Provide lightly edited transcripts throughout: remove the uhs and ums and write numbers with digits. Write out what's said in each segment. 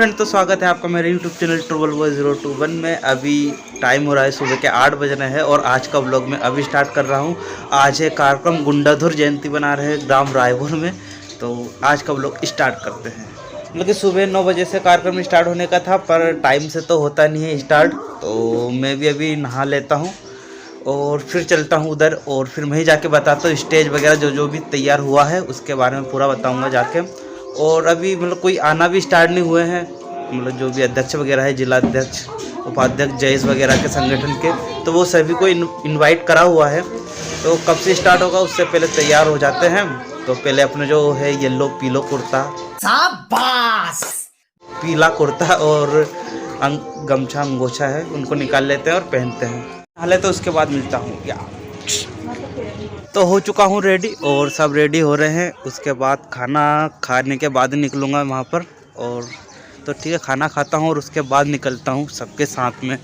Friend, तो स्वागत है आपका मेरे यूट्यूब चैनल ट्रबल बॉय 021 में। अभी टाइम हो रहा है सुबह के 8 बज रहे हैं और आज का व्लॉग मैं अभी स्टार्ट कर रहा हूं। आज है कार्यक्रम गुंडाधुर जयंती बना रहे हैं ग्राम रायपुर में, तो आज का व्लॉग स्टार्ट करते हैं। मतलब कि सुबह 9 बजे से कार्यक्रम स्टार्ट होने का था, पर टाइम से तो होता नहीं है स्टार्ट, तो मैं भी अभी नहा लेता हूँ और फिर चलता हूँ उधर और फिर वहीं जाके बताता हूँ स्टेज वगैरह जो भी तैयार हुआ है उसके बारे में पूरा बताऊँगा जाके। और अभी मतलब कोई आना भी स्टार्ट नहीं हुए हैं, मतलब जो भी अध्यक्ष वगैरह है, जिला अध्यक्ष, उपाध्यक्ष, जयेश वगैरह के संगठन के, तो वो सभी को इनवाइट करा हुआ है। तो कब से स्टार्ट होगा उससे पहले तैयार हो जाते हैं। तो पहले अपने जो है येलो पीलो कुर्ता, शाबाश, पीला कुर्ता और गमछा अंगोछा है उनको निकाल लेते हैं और पहनते हैं। हाले तो उसके बाद मिलता हूँ यार। तो हो चुका हूँ रेडी और सब रेडी हो रहे हैं। उसके बाद खाना खाने के बाद निकलूँगा वहाँ पर, और तो ठीक है खाना खाता हूँ और उसके बाद निकलता हूँ सबके साथ में।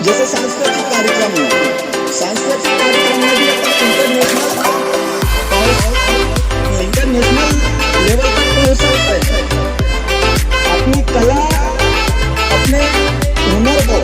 जैसे सांस्कृतिक कार्यक्रम में भी अपन इंटरनेशनल लेवल तक पहुंच सकते हैं अपनी कला, अपने हुनर को।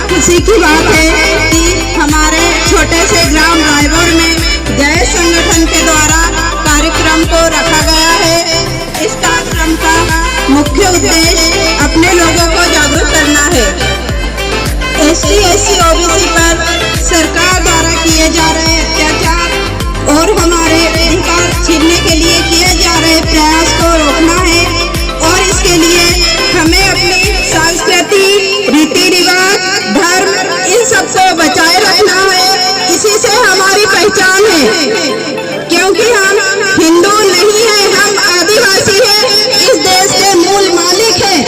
खुशी की बात है कि हमारे छोटे से ग्राम रायपुर में जयेश संगठन के द्वारा कार्यक्रम को रखा गया है। इस कार्यक्रम का मुख्य उद्देश्य अपने लोगों को जागरूक करना है। ST SC OBC पर सरकार द्वारा किए जा रहे अत्याचार और हमारे अधिकार छीनने के लिए किए जा रहे प्रयास को रोकना है, और इसके लिए हमें अपनी संस्कृति, रीति रिवाज, धर्म, इन सबको बचाए रखना है। इसी से हमारी पहचान है, क्योंकि हम हिंदू नहीं हैं, हम आदिवासी हैं, इस देश के मूल मालिक हैं।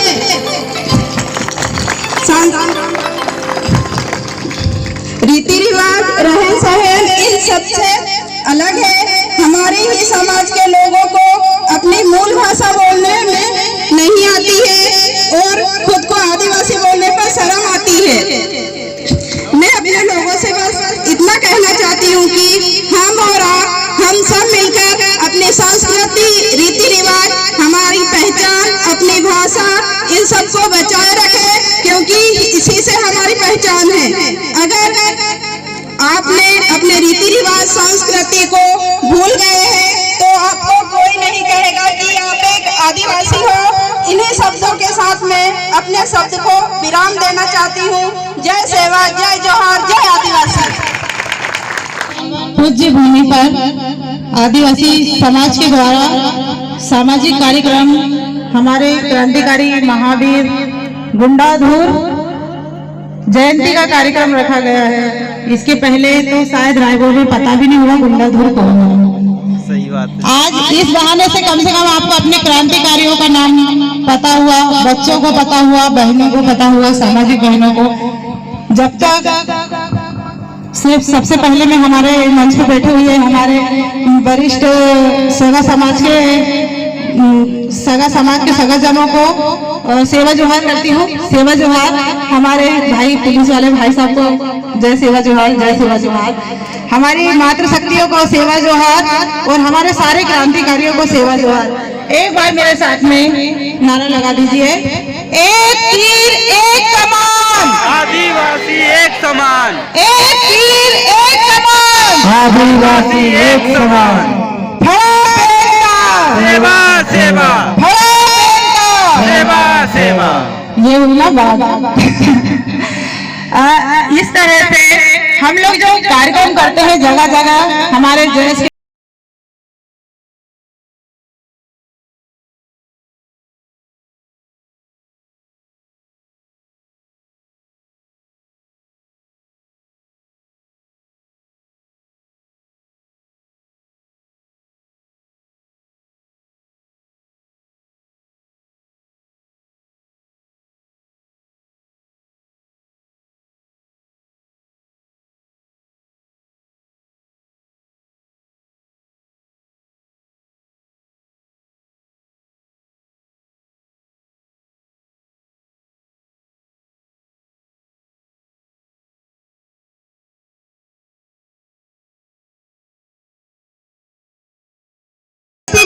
रीति रिवाज, रहन सहन इन सबसे अलग है। हमारे ही समाज के लोगों को अपनी मूल भाषा बोलने में नहीं आती है और खुद को आदिवासी बोलने पर शर्म आती है। मैं अपने लोगों से बस इतना कहना चाहती हूँ कि हम सब मिलकर अपनी संस्कृति, रीति रिवाज, हमारी पहचान, अपनी भाषा, इन सबको बचाए रखें। क्योंकि इसी से हमारी पहचान है। अगर आपने अपने रीति रिवाज संस्कृति को भूल गए हैं तो आपको कोई नहीं कहेगा कि आप एक आदिवासी हो। इन्हीं शब्दों के साथ मैं अपने शब्द को विराम देना चाहती हूँ। जय सेवा, जय जोहार, जय आदिवासी। पूज्य भूमि पर आदिवासी समाज के द्वारा सामाजिक कार्यक्रम हमारे क्रांतिकारी महावीर गुंडाधुर जयंती का कार्यक्रम रखा गया है। इसके पहले तो शायद रायपुर में पता भी नहीं हुआ गुंडाधुर कौन है। सही बात है। आज इस बहाने से कम आपको अपने क्रांतिकारियों का नाम पता हुआ, बच्चों को पता हुआ, बहनों को पता हुआ, सामाजिक बहनों को। जब तक सिर्फ सबसे पहले में हमारे मंच पर बैठे हुए हमारे वरिष्ठ सेवा समाज के सगाजनों को सेवा जोहार करती हूँ। सेवा जोहार हमारे भाई पुलिस वाले भाई साहब को जय सेवा जोहार, जय सेवा जोहार। हमारी मातृशक्तियों को सेवा जोहार और हमारे सारे क्रांतिकारियों को सेवा जोहार। एक बार मेरे साथ में नारा लगा दीजिए, एक तीर एक कमान, आदिवासी एक समान, एक तीर एक कमान, आदिवासी एक समान। सेवा सेवा, सेवा सेवा। ये हुई ना बात। इस तरह से हम लोग जो कार्यक्रम करते हैं जगह जगह हमारे देश के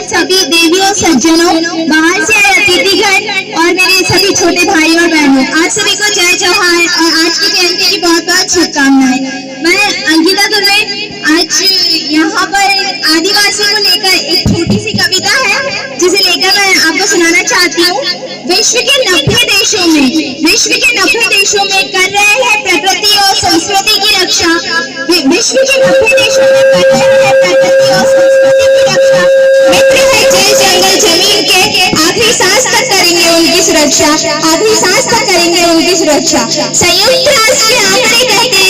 सभी देवियों सज्जनों, बाहर से आए अतिथिगण और मेरे सभी छोटे भाई और बहनों, आप सभी को जय जोहार और आज की जयंती की बहुत बहुत शुभकामनाएं। मैं अंकिता दुबे आज यहाँ पर आदिवासी को लेकर एक छोटी सी कविता है जिसे लेकर मैं आपको सुनाना चाहती हूँ। विश्व के 90 देशों में कर रहे हैं प्रकृति और संस्कृति की रक्षा। विश्व के 90 देशों में कर रहे हैं प्रकृति और संस्कृति की रक्षा। मित्र है जय जंगल जमीन के, आखिरी सांस तक करेंगे उनकी सुरक्षा, आखिरी सांस तक करेंगे उनकी सुरक्षा। संयुक्त राष्ट्र के आंकड़े कहते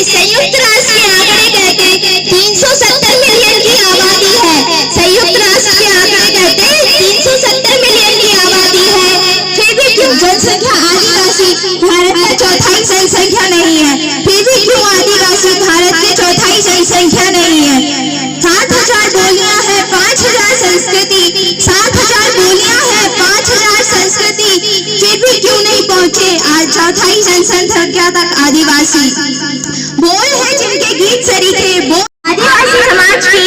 370 मिलियन की आबादी है। संयुक्त राष्ट्र के आंकड़े कहते 370 मिलियन की आबादी है। फिर भी क्यों जनसंख्या आदिवासी भारत का चौथाई जनसंख्या नहीं है? फिर भी क्यों आदिवासी भारत के चौथाई जनसंख्या नहीं है? 7,000 बोलियां है, 5,000 संस्कृति, 7,000 बोलियां है, 5,000 संस्कृति, फिर भी क्यों नहीं पहुंचे आज चौथाई जनसंख्या तक आदिवासी? बोल है जिनके गीत सरीखे, बोल आदिवासी समाज की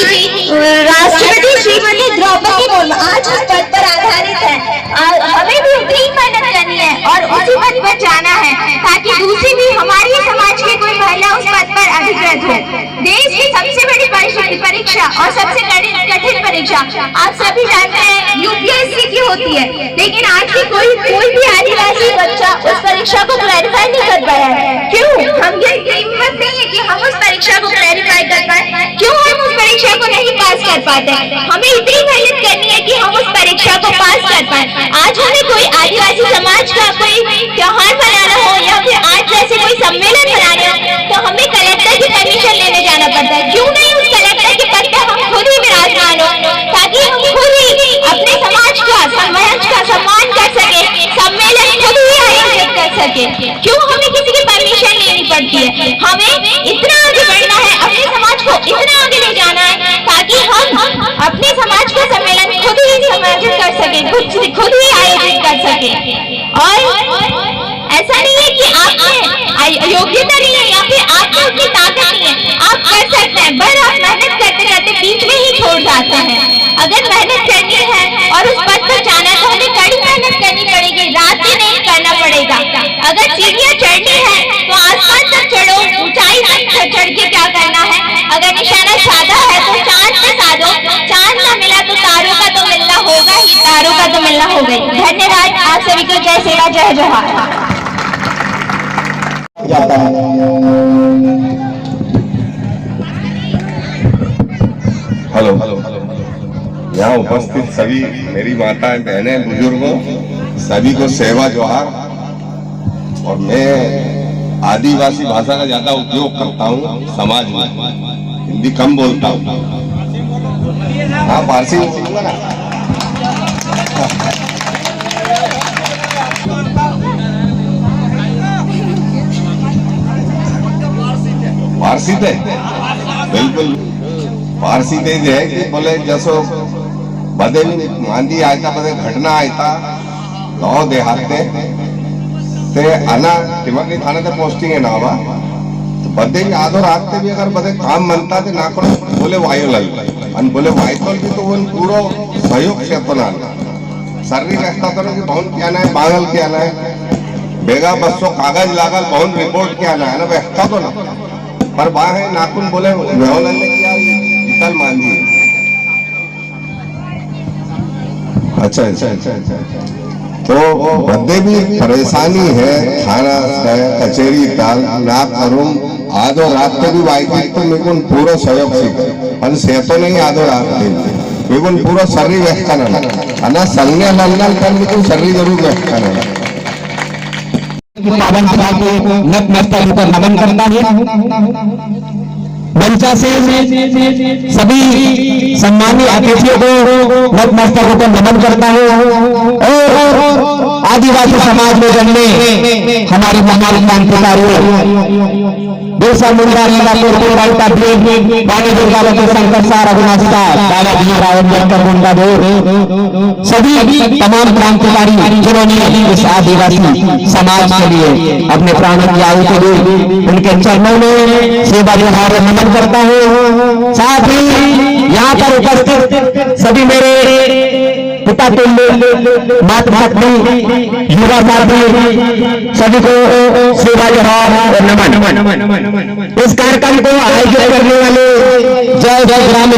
राष्ट्रपति श्रीमती द्रौपदी मुर्मू आज उस पद पर आधारित है। हमें भी उतनी मेहनत करनी है और उसी पद पर जाना है ताकि दूसरी भी हमारी समाज की कोई महिला उस पद पर अधिकृत हो। देश की सबसे बड़ी परीक्षा और सबसे कठिन परीक्षा आप सभी जानते हैं यूपीएससी की होती है, लेकिन आज की कोई भी आदिवासी बच्चा उस परीक्षा को क्लैरिफाई नहीं कर पाया है। क्यों? हम ये हिम्मत नहीं है कि हम उस परीक्षा को क्लैरिफाई कर पाए। क्यों हम उस परीक्षा को नहीं पास कर पाते? हमें इतनी मेहनत करनी है कि हम उस परीक्षा को पास कर पाए। आज हमें कोई आदिवासी समाज का कोई त्योहार मनाना हो या फिर आज जैसे कोई सम्मेलन मनाना हो तो हमें कलेक्टर की परमिशन लेने जाना पड़ता है। क्यों नहीं उस कलेक्टर के पद पर हम खुद ही विराजमान हो ताकि हम खुद ही अपने समाज का सम्मान कर सके, सम्मेलन खुद ही आयोजित कर सके? क्यों हमें किसी की परमिशन लेनी पड़ती है? हमें इतना आगे बढ़ना है, अपने समाज को इतना आगे ले जाना है ताकि हम अपने समाज का सम्मेलन खुद ही समायोजित कर सके, खुद ही आयोजित कर सके। और ऐसा नहीं है कि आप में योग्यता नहीं है या फिर आप में उतनी ताकत नहीं है, आप कर सकते हैं, पर आप मेहनत करते करते बीच में ही छोड़ जाते हैं। अगर मेहनत करनी है और उस पद पर जाना है तो हमें कड़ी मेहनत करनी पड़ेगी, रात दिन नहीं करना पड़ेगा। अगर सीढ़ियां चढ़नी देवी की जय सेवा जय जोहार। जाता है। हेलो यहाँ उपस्थित सभी मेरी माताएं, बहनें, बुजुर्गों, सभी को सेवा जोहार। और मैं आदिवासी भाषा का ज्यादा उपयोग करता हूँ समाज में, हिंदी कम बोलता हूँ। हाँ, फारसी में सीखूंगा ना। फारसी थे बिल्कुल, फारसी ते जे है कि बोले जैसो बदे मांदी आयता, बदे घटना आयता गाँव देहात ते आना तिमकली थाने ते पोस्टिंग है ना बा, तो बदे भी आधो रात ते भी अगर बदे काम बनता थे ना करो बोले वायु लाई अन बोले वायु भी तो वो पूरा सहयोग से अपना सर्री रहता था कि बहुत क्या ना है, बांगल क्या ना है, बेगा बसो कागज लागल बहुत रिपोर्ट क्या ना है ना, बैठता तो ना पर वहाँ है नाखून बोले मेहनत ने किया विकल मान दी। अच्छा अच्छा अच्छा अच्छा, तो बदे भी परेशानी है, थाना कचेरी ताल ना करूं आधो रात पे भी वाइकिट तो मेरे को पूरा सहयोग से से तो नहीं आधो रात पे मेरे को पूरा शरीर व्यस्त करना ना संज्ञा ललल कर मेरे को शरीर जरूर व्यस्त करना। पावन सभा को नतमस्तक होकर नमन करता हूँ। मंचा से सभी सम्मानित अतिथियों को नतमस्तक होकर नमन करता हूँ। और आदिवासी समाज में जन्मे हमारे महान क्रांतिकारी बिरसा मुंडा, वाणी दुर्गा, शंकर सार, रघुनाथता, दादा भीमराव अम्बेडकर, मुंडा देव, सभी तमाम क्रांतिकारी जिन्होंने इस आदिवासी समाज के लिए अपने प्राणों की आहुति दी, उनके चरणों में सेवा जोहार नमन करता हूँ। साथ ही यहाँ पर उपस्थित सभी मेरे पिता तुल्य मातृशक्ति युवा साथी सभी को सेवा जोहार और नमन। इस कार्यक्रम को आयोजित करने वाले जय जय ग्राम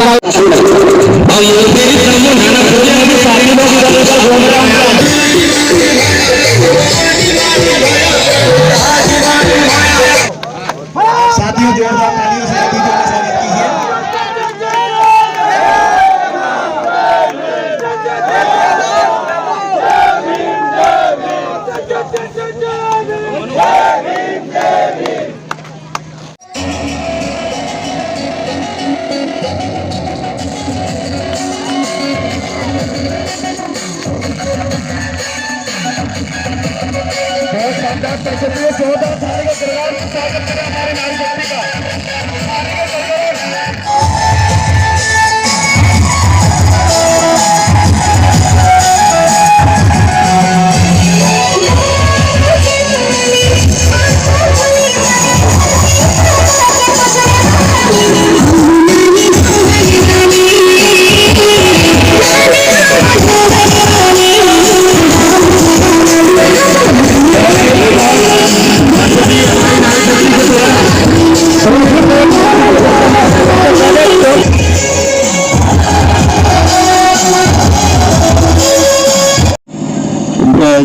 साथियों जोरदार तालियों से अतिथियों का स्वागत कीजिए। बहुत शानदार तस्वीर, जोरदार ताली का गड़गड़ाहट स्वागत करें हमारे नारी शक्ति का।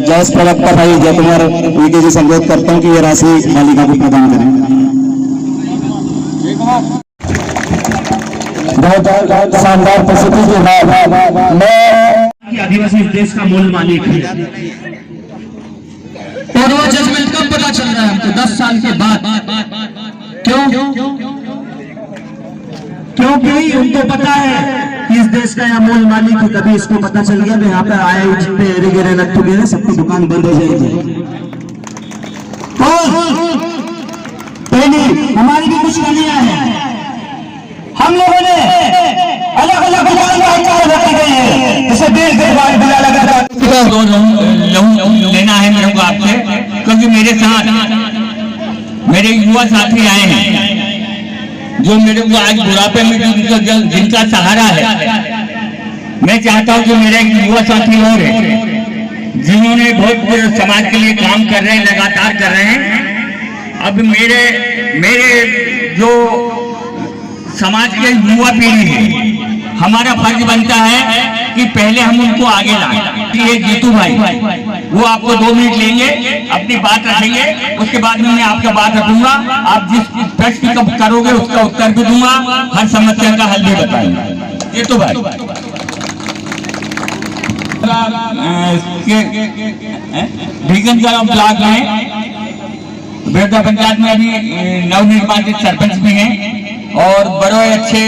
जस प्रवक्ता भाई जय कुमार वीके जी से अनुरोध करता हूँ कि ये राशि मालिका को प्रदान करें। बहुत शानदार प्रस्तुति के बाद मैं आदिवासी इस देश का मूल मालिक है और वो जजमेंट कब पता चल रहा है हमको 10 साल के बाद। क्योंकि उनको पता है कि इस देश का यहाँ मूल मालिक है। कभी इसको पता चल गया तो यहाँ पे आए जितने एरे गिरे नट्टू गिरे सबकी दुकान बंद हो जाएगी। पहली हमारी भी कुछ कमियां हैं, हम लोगों ने अलग अलग रखे गए हैं, जैसे देश लेना है मेरे को आपसे, क्योंकि मेरे साथ मेरे युवा साथी आए हैं जो मेरे को आज बुढ़ापे में जिनका सहारा है। मैं चाहता हूं कि मेरे युवा साथी और हैं जिन्होंने बहुत समाज के लिए काम कर रहे हैं, लगातार कर रहे हैं। अब मेरे जो समाज के युवा पीढ़ी है, हमारा फर्ज बनता है कि पहले हम उनको आगे लाएं। कि ये जीतू भाई वो आपको 2 मिनट लेंगे, अपनी बात रखेंगे, उसके बाद में मैं आपका बात रखूंगा। आप जिस प्रश्न का करोगे उसका उत्तर भी दूंगा, हर समस्या का हल भी बताएंगे। ये तो भाई ढीकनगढ़ ब्लॉक में बेटा पंचायत में अभी नवनिर्वाचित सरपंच भी हैं और बड़े अच्छे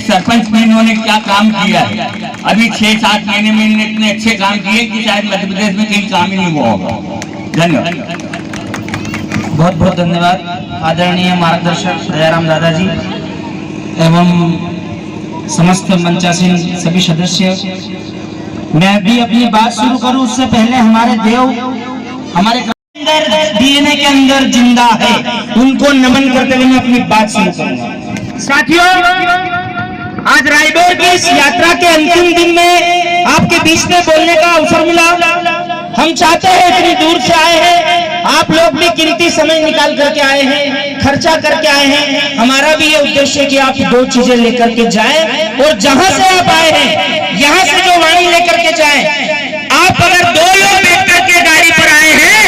सरपंच भी इन्होंने क्या काम किया है। अभी 6-7 महीने में इतने अच्छे काम किए कि शायद मध्य प्रदेश में कहीं काम ही नहीं हुआ होगा। धन्यवाद। बहुत बहुत धन्यवाद आदरणीय मार्गदर्शक दयाराम दादाजी एवं समस्त मंचासीन सभी सदस्य। मैं भी अपनी बात शुरू करूं उससे पहले हमारे देव हमारे अंदर डीएनए के अंदर जिंदा है, उनको नमन करते हुए मैं अपनी बात शुरू करूंगा। साथियों, आज रायबोर की इस यात्रा के अंतिम दिन में आपके बीच में बोलने का अवसर मिला। हम चाहते हैं, इतनी दूर से आए हैं, आप लोग भी कीमती समय निकाल करके आए हैं, खर्चा करके आए हैं। हमारा भी ये उद्देश्य है कि आप 2 चीजें लेकर के जाएं और जहां से आप आए हैं यहां से जो वाणी लेकर के जाएं। आप अगर 2 लोग बैठ करके गाड़ी पर आए हैं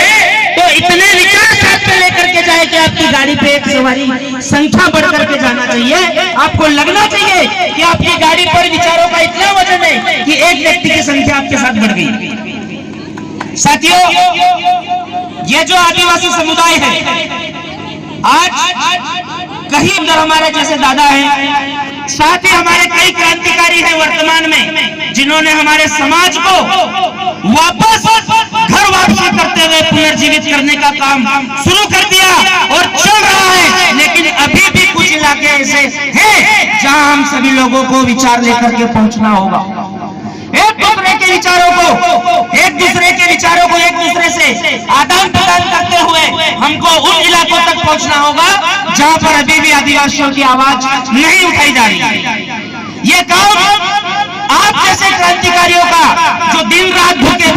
तो इतने विचार साथ में लेकर के जाए कि आपकी गाड़ी पे एक सवारी संख्या बढ़ करके जाना चाहिए। आपको लगना चाहिए कि आपकी गाड़ी पर विचारों का इतना वजन है कि एक व्यक्ति की संख्या आपके साथ बढ़ गई। साथियों, ये जो आदिवासी समुदाय है, आज कहीं अंदर हमारे जैसे दादा हैं, साथ ही हमारे कई क्रांतिकारी हैं वर्तमान में, जिन्होंने हमारे समाज को वापस घर वापसी करते हुए पुनर्जीवित करने का काम शुरू कर दिया और चल रहा है। लेकिन अभी भी कुछ इलाके ऐसे हैं जहां हम सभी लोगों को विचार लेकर के पहुंचना होगा। एक दूसरे के विचारों को एक दूसरे से आदान प्रदान करते हुए हमको उन इलाकों तक पहुंचना होगा जहां पर अभी भी आदिवासियों की आवाज नहीं उठाई जा रही। ये काम आप जैसे क्रांतिकारियों का जो दिन रात भूखे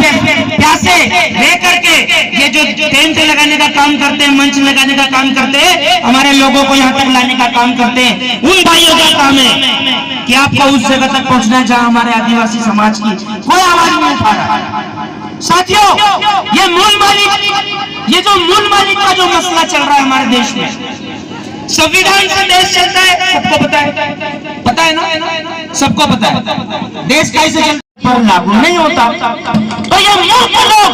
प्यासे रह करके ये जो टेंट लगाने का काम करते हैं, मंच लगाने का काम करते हैं, हमारे लोगों को यहाँ तक लाने का काम करते हैं, उन भाइयों का काम है कि आपको उस जगह तक पहुंचना है जहां हमारे आदिवासी समाज की कोई आवाज नहीं उठा रहा। साथियों, ये जो मूल मालिक का जो मसला चल रहा है हमारे देश में, संविधान से देश चलता है, सबको पता है ना, सबको पता है। देश कैसे चलता पर लागू नहीं होता। तो ये मूर्ख लोग,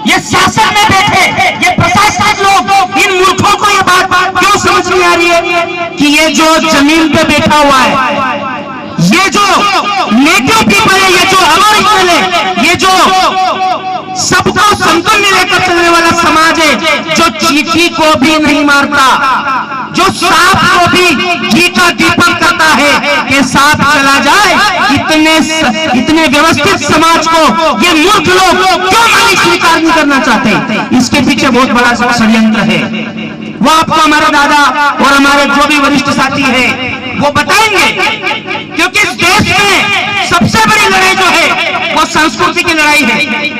ये शासन में बैठे, ये प्रशासनिक लोग, इन मूर्खों को ये बात क्यों समझ नहीं आ रही है कि ये जो जमीन पे बैठा हुआ है, ये जो नेटिव पीपल है, ये जो अबोरिजिनल है, ये जो सबको संतुलन लेकर चलने वाला समाज है, जो चींटी को भी नहीं मारता, जो सांप को भी घी का दीपक करता है कि सांप चला जाए, इतने व्यवस्थित समाज को ये मूर्ख लोग क्यों नहीं स्वीकार नहीं करना चाहते? इसके पीछे बहुत बड़ा षड्यंत्र है। वो आपको हमारे दादा और हमारे जो भी वरिष्ठ साथी है वो बताएंगे, क्योंकि इस देश में सबसे बड़ी लड़ाई जो है वो संस्कृति की लड़ाई है।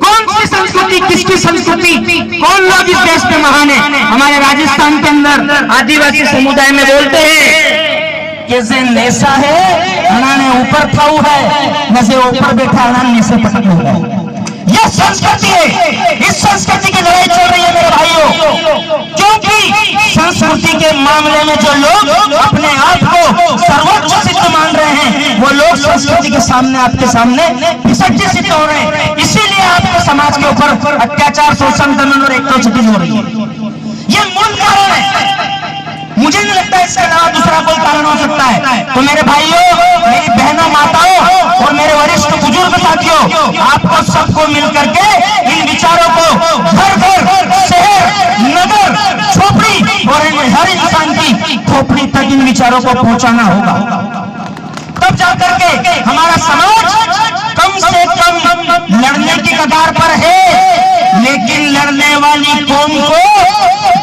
कौन सी संस्कृति, किसकी संस्कृति, कौन लोग इस देश में महान है? हमारे राजस्थान के अंदर आदिवासी समुदाय में बोलते हैं कि जे नेसा है अनाने ऊपर खाऊ है, नशे ऊपर बैठा अनाने नीचे पटक होगा। यह संस्कृति है, इस संस्कृति की लड़ाई चल रही है मेरे भाइयों, क्योंकि संस्कृति के मामले में जो लोग अपने आप को सर्वोच्च सिद्ध मान रहे हैं, वो लोग संस्कृति के सामने, आपके सामने विसर्जित सिद्ध हो रहे हैं। इसीलिए आपके समाज के ऊपर अत्याचार, शोषण, दमन और एकजुटता हो रही है। ये मूल कारण है, मुझे नहीं लगता इसके अलावा दूसरा कोई कारण हो सकता है। तो मेरे भाइयों, मेरी बहनों, माताओं और मेरे वरिष्ठ बुजुर्ग साथियों, आपको सबको मिलकर के इन विचारों को घर घर, शहर, नगर, झोपड़ी और हर इंसान की खोपड़ी तक इन विचारों को पहुंचाना होगा। तब जाकर के हमारा समाज कम से कम लड़ने की कगार पर है, लेकिन लड़ने वाली कौम को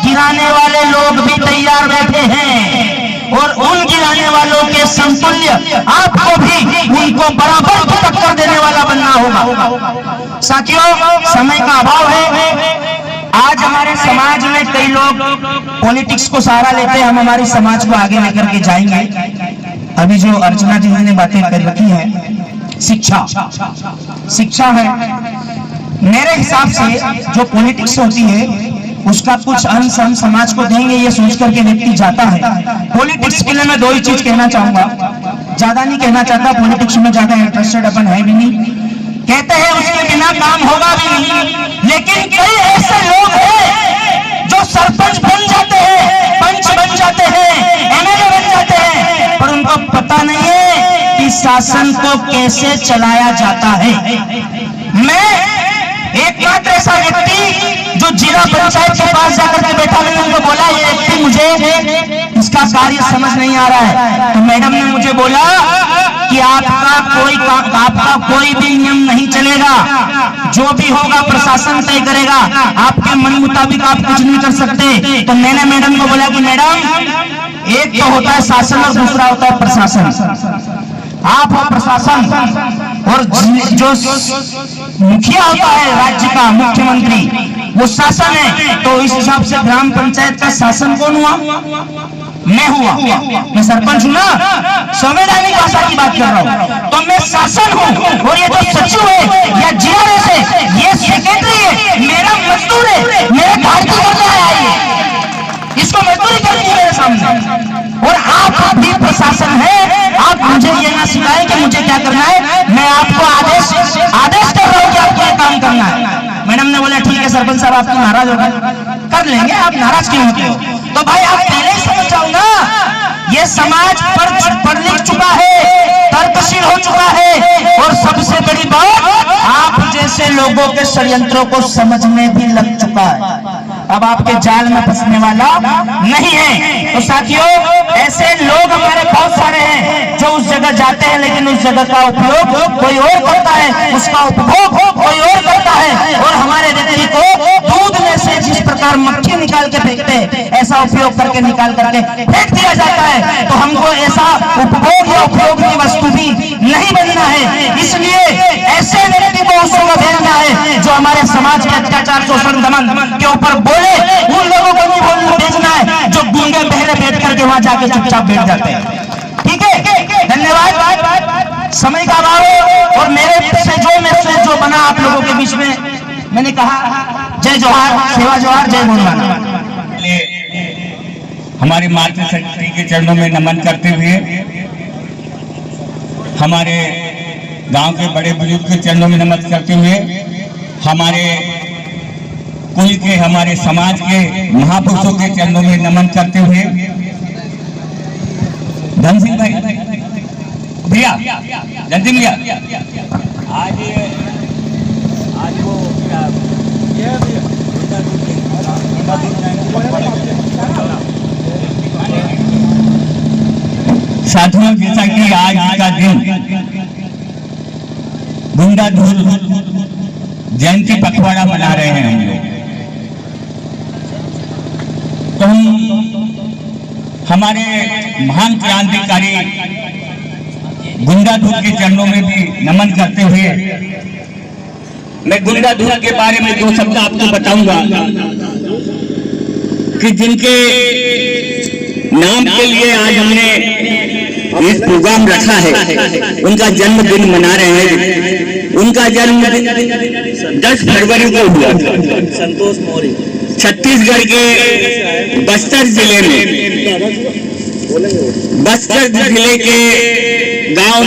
गिराने वाले लोग भी तैयार बैठे हैं और उन गिराने वालों के समतुल्य आपको भी उनको बराबर की टक्कर देने वाला बनना होगा। साथियों, समय का अभाव है। आज हमारे समाज में कई लोग पॉलिटिक्स को सहारा लेते हैं, हम हमारे समाज को आगे लेकर के जाएंगे। अभी जो अर्चना जी ने बातें कर रखी है, शिक्षा है, मेरे हिसाब से जो पॉलिटिक्स होती है उसका कुछ अंश हम समाज को देंगे ये सोच करके व्यक्ति जाता है। पॉलिटिक्स के लिए मैं 2 ही चीज कहना चाहूंगा, ज्यादा नहीं कहना चाहता, पॉलिटिक्स में ज्यादा इंटरेस्टेड अपन है भी नहीं। कहते हैं उसके बिना काम होगा भी नहीं, लेकिन कई ऐसे लोग हैं जो सरपंच बन जाते हैं, पंच बन जाते हैं, एमएलए बन जाते हैं, पर उनको पता नहीं है कि शासन को कैसे चलाया जाता है। मैं एकमात्र ऐसा व्यक्ति जो जिला पंचायत के पास जाकर के बैठा, मैंने उनको बोला ये व्यक्ति मुझे इसका कार्य समझ नहीं आ रहा है, तो मैडम ने मुझे बोला कि आपका कोई भी नियम नहीं चलेगा, जो भी होगा प्रशासन तय करेगा, आपके मन मुताबिक आप कुछ नहीं कर सकते। तो मैंने मैडम को बोला कि मैडम एक तो होता है शासन और दूसरा होता है प्रशासन। आप हो प्रशासन और जो मुखिया होता है राज्य का मुख्यमंत्री वो शासन है। तो इस हिसाब से ग्राम पंचायत का शासन कौन हुआ? मैं हुआ, मैं सरपंच हूं ना, संवैधानिक भाषा की बात कर रहा हूं, तो मैं शासन हूं। और ये जो सचिव है या जिला से ये सेक्रेटरी है, मेरा मजदूर है, मेरे घर की करने आया है, इसको मजदूरी करनी है मेरे सामने। और आप भी प्रशासन है, आप मुझे ये ना सिखाएं कि मुझे क्या करना है, मैं आपको आदेश कर रहा हूं कि आपको ये काम करना है। मैडम ने बोला ठीक है सरपंच साहब, आप नाराज हो गए, कर लेंगे, आप नाराज क्यों होते हो? तो भाई आप पहले ही समझ जाओ ना, ये समाज पढ़ लिख चुका है, तर्कशील हो चुका है, और सबसे बड़ी बात आप जैसे लोगों के षड्यंत्रों को समझने भी लग चुका है, अब आपके जाल में फंसने वाला नहीं है। तो साथियों ऐसे लोग हमारे बहुत सारे हैं जो उस जगह जाते हैं, लेकिन उस जगह का उपयोग कोई और करता है, उसका उपभोग कोई और करता है, और हमारे व्यक्ति को दूध में से जिस प्रकार मक्खी निकाल के फेंकते हैं ऐसा उपयोग करके निकाल करके फेंक दिया जाता है। तो हमको ऐसा उपभोग या उपयोग की वस्तु भी नहीं बनना है, इसलिए ऐसे व्यक्ति को उस जगह भेजना है जो हमारे समाज के अत्याचार शोषण दमन के ऊपर बोले, उन लोगों को नहीं बोलना भेजना है जो गूंगे बहरे बैठ करके वहां जाके चुपचाप बैठ जाते हैं। ठीक है, धन्यवाद। समय का अभाव है और मेरे से जो बना आप लोगों के बीच में, मैंने कहा जय जोहार, सेवा जोहार, जय गुणगान। हमारे मातृशक्ति के चरणों में नमन करते हुए, हमारे गांव के बड़े बुजुर्ग के चरणों में नमन करते हुए, हमारे कुल के, हमारे समाज के महापुरुषों के चरणों में नमन करते हुए, धन सिंह भाई भैया, धन सिंह भैया, आज वो साथियों, जैसा कि आज का दिन गुंडाधुर जयंती पखवाड़ा मना रहे हैं हम लोग, तो हमारे महान क्रांतिकारी गुंडाधुर के चरणों में भी नमन करते हुए, मैं गुंडाधुर के बारे में 2 शब्द आपको बताऊंगा कि जिनके नाम के लिए आज हमने इस प्रोग्राम रखा है, उनका जन्मदिन मना रहे हैं। उनका जन्मदिन 10 फरवरी को हुआ था, संतोष मौर्य, छत्तीसगढ़ के बस्तर जिले में, बस्तर जिले के गांव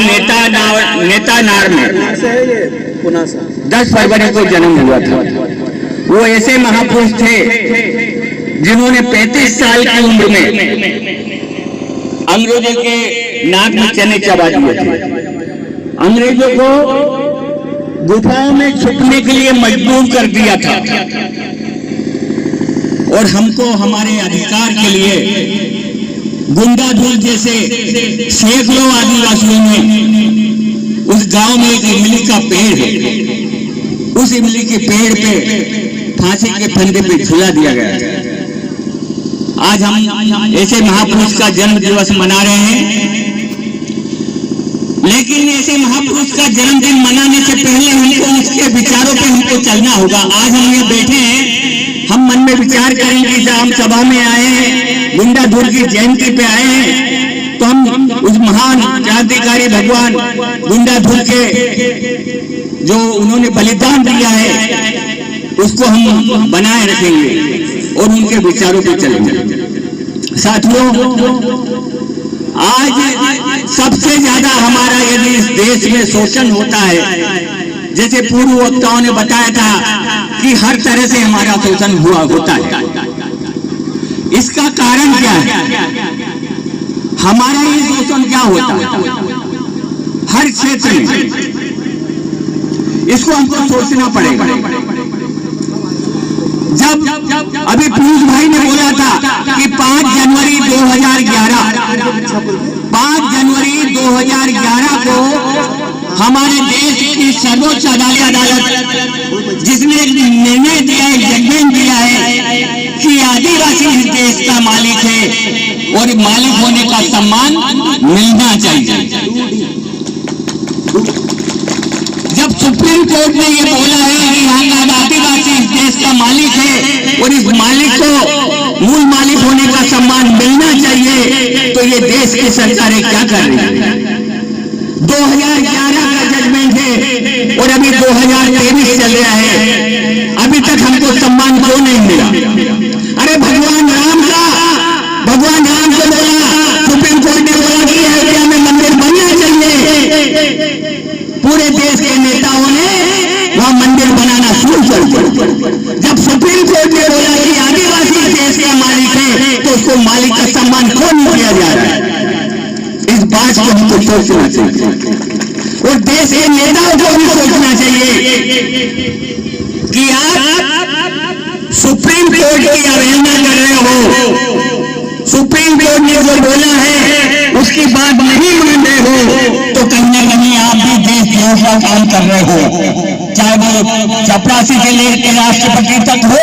नेतानार में 10 फरवरी को जन्म हुआ था। वो ऐसे महापुरुष थे जिन्होंने 35 साल की उम्र में अंग्रेजों के नाक में चने चबा दिए थे, अंग्रेजों को गुफाओं में छुपने के लिए मजबूर कर दिया था, और हमको हमारे अधिकार के लिए गुंडाधुर जैसे सैकड़ों आदिवासियों ने, उस गांव में एक इमली का पेड़ है, उस इमली के पेड़ पे फांसी के फंदे पे झूला दिया गया था। आज हम ऐसे महापुरुष का जन्म दिवस मना रहे हैं, लेकिन ऐसे महापुरुष का जन्मदिन मनाने से पहले हमको उसके विचारों पे हमको चलना होगा। आज हम ये बैठे हैं, हम मन में विचार करेंगे जब हम सभा में आए हैं, गुंडाधुर की जयंती पे आए हैं, तो हम उस महान क्रांतिकारी भगवान गुंडाधुर के जो उन्होंने बलिदान दिया है उसको हम बनाए रखेंगे और उनके विचारों पे चलेंगे। साथियों, आज सबसे ज्यादा हमारा यदि इस देश में शोषण होता है, जैसे पूर्व वक्ताओं ने बताया था कि हर तरह से हमारा शोषण होता है। इसका कारण क्या है? हमारा ये शोषण क्या होता है हर क्षेत्र में, इसको हमको सोचना पड़ेगा। जब अभी पीयूष भाई ने बोला था कि 5 जनवरी 2011 को हमारे देश की सर्वोच्च अदालत जिसने निर्णय दिया है, जजमेंट दिया है कि आदिवासी इस देश का मालिक है और मालिक होने का सम्मान मिलना चाहिए। जब सुप्रीम कोर्ट ने ये बोला है कि यहाँ का आदिवासी इस देश का मालिक है और इस मालिक को मूल मालिक होने का सम्मान मिलना चाहिए, तो ये देश की सरकारें क्या कर रही है? 2011 का जजमेंट है और अभी 2023 चल रहा है, अभी तक हमको सम्मान क्यों नहीं मिला? अरे भगवान राम को बोला, सुप्रीम कोर्ट ने बोला कि अयोध्या में मंदिर बनना चाहिए, पूरे देश के नेताओं ने वहां मंदिर बनाना शुरू कर दिया। जब सुप्रीम कोर्ट ने बोला कि आदिवासी देश का मालिक है, तो उसको मालिक का सम्मान क्यों नहीं किया जा रहा है? इस बात को हमको सोचना चाहिए और देश के नेताओं को भी सोचना चाहिए कि आप सुप्रीम कोर्ट की अवहेलना कर रहे हो, सुप्रीम कोर्ट ने जो बोला है उसकी बात नहीं मान रहे हो, तो कहीं ना कहीं आप भी देशद्रोह का काम कर रहे हो, चाहे वो चपरासी से लेकर राष्ट्रपति तक हो।